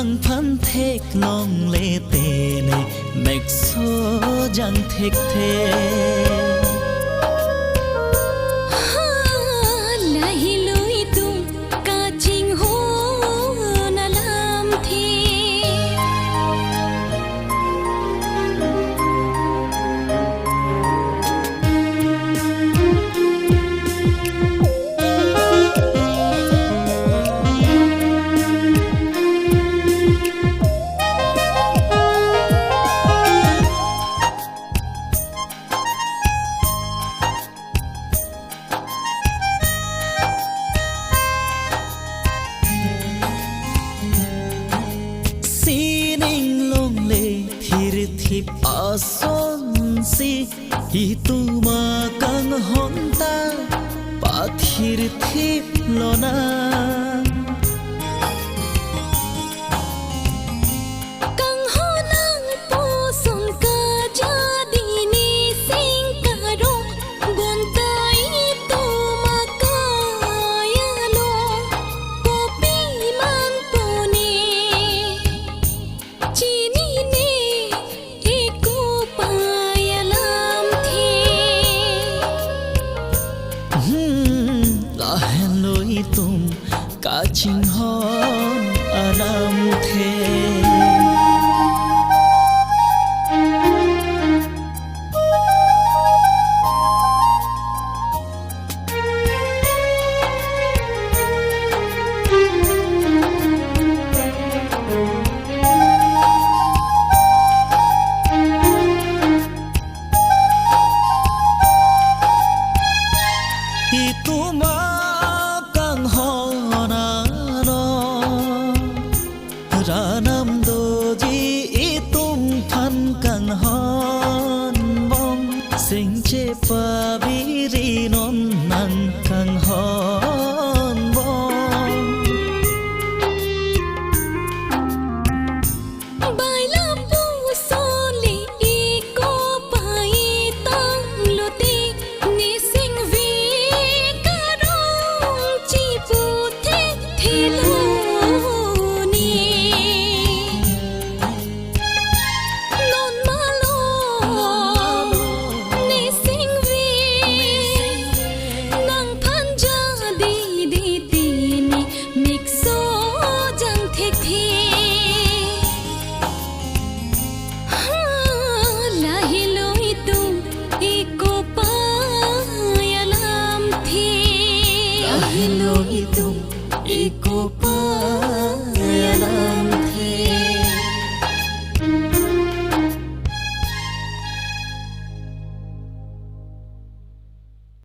nang phan thek nong le te nei mek so jang thek the ason si hituma kang honta pathir thip lona kang honang poson ka jadi ni sing karo gontai tuma kayalo kopi man pone chini ne tum ka ching hon anam the ituma ranam doji itum phan kang hon bom sing che pabiri non nang kang hon bom bailam pu soli ko pai tang luti ni sing vi karong chi pu the thelo Hello, itu iko pa yalam